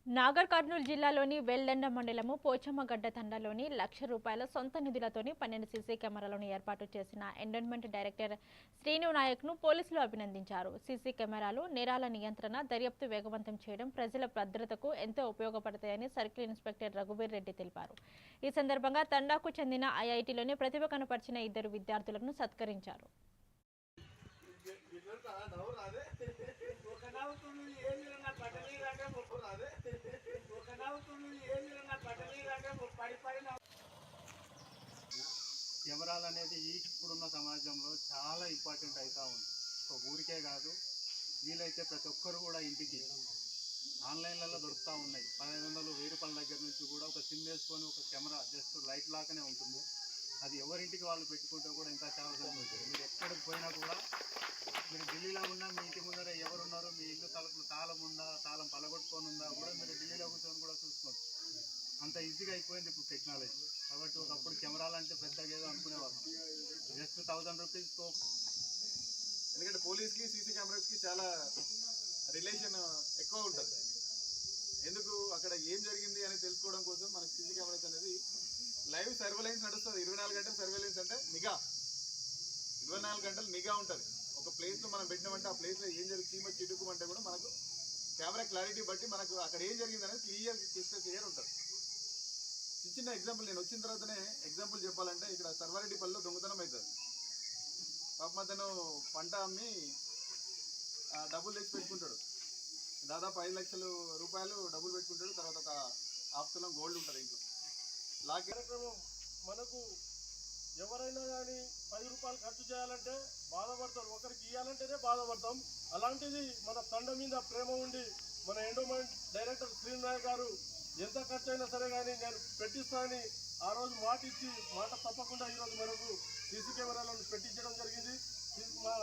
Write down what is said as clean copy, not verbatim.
నాగర్ కర్నూలు జిల్లాలోని వెల్దండ మండలము పోచమ్మగడ్డ తండాలోని ₹1,00,000 సొంత నిధులతోని 12 సీసీ కెమెరాలను ఏర్పాటు చేసిన ఎండోన్మెంట్ డైరెక్టర్ శ్రీను నాయక్ను పోలీసులు అభినందించారు. సీసీ కెమెరాలు నేరాల నియంత్రణ, దర్యాప్తు వేగవంతం చేయడం, ప్రజల భద్రతకు ఎంతో ఉపయోగపడతాయని సర్కిల్ ఇన్స్పెక్టర్ రఘువీర్ రెడ్డి తెలిపారు. ఈ సందర్భంగా తండాకు చెందిన ఐఐటీలోని ప్రతిభ కనపరిచిన 2 విద్యార్థులను సత్కరించారు. కెమెరాలు అనేది ఇప్పుడున్న సమాజంలో చాలా ఇంపార్టెంట్ అవుతూ ఉంది. ఒక ఊరికే కాదు, వీలైతే ప్రతి ఒక్కరు కూడా ఇంటికి ఆన్లైన్లలో దొరుకుతూ ఉన్నాయి. 1500, ₹1000 దగ్గర నుంచి కూడా ఒక సిమ్ వేసుకొని ఒక కెమెరా జస్ట్ లైట్ లాగానే ఉంటుంది. అది ఎవరింటికి వాళ్ళు పెట్టుకుంటే కూడా ఇంకా చాలా ఉంటుంది. మీరు ఎక్కడికి పోయినా కూడా, మీరు ఢిల్లీలో ఉన్నా మీ ఇంటి ముందర ఎవరున్నారో, మీ ఇల్లు తలుపులు తాళం ఉందా, తాళం పలగొట్టుకొని ఉందా కూడా మీరు ఢిల్లీలో కూర్చొని కూడా చూసుకోవచ్చు. అంత ఈజీగా అయిపోయింది ఇప్పుడు టెక్నాలజీ. కాబట్టి ఒకప్పుడు కెమెరాలు అంటే పెద్దగా ఏదో అనుకునేవాళ్ళు, జస్ట్ ₹1000 ఎందుకంటే పోలీస్కి సీసీ కెమెరాస్కి చాలా రిలేషన్ ఎక్కువ ఉంటుంది. ఎందుకు అక్కడ ఏం జరిగింది అని తెలుసుకోవడం కోసం మనకి సీసీ కెమెరాస్ అనేది లైవ్ సర్వేలెన్స్ నడుస్తుంది. 24 గంటలు సర్వేలెన్స్ అంటే నిఘా, 24 గంటలు నిఘా ఉంటుంది. ఒక ప్లేస్లో మనం పెట్టినామంటే ఆ ప్లేస్లో ఏం జరిగింది చిటుకుమంటే కూడా మనకు కెమెరా క్లారిటీ బట్టి మనకు అక్కడ ఏం జరిగింది అనేది క్లియర్ ఉంటుంది. చిన్న ఎగ్జాంపుల్, నేను వచ్చిన తర్వాతనే ఎగ్జాంపుల్ చెప్పాలంటే, ఇక్కడ సర్వారెడ్డిపల్లిలో దొంగతనం అవుతుంది. పాపం అతను పంట అమ్మి డబ్బులు తెచ్చి పెట్టుకుంటాడు. దాదాపు ₹5,00,000 డబ్బులు పెట్టుకుంటాడు. తర్వాత ఒక ఆప్తులం గోల్డ్ ఉంటుంది ఇంట్లో. కార్యక్రమం మనకు ఎవరైనా కానీ ₹10 ఖర్చు చేయాలంటే బాధపడతారు, ఒకరికి ఇవ్వాలంటేనే బాధపడతాం. అలాంటిది మన తండ మీద ప్రేమ ఉండి మన ఎండోమెంట్ డైరెక్టర్ శ్రీను నాయక్ గారు ఎంత ఖర్చు అయినా సరే కానీ నేను పెట్టిస్తా అని ఆ రోజు మాట ఇచ్చి, మాట తప్పకుండా ఈరోజు మనకు సీసీ కెమెరాలను పెట్టించడం జరిగింది. మా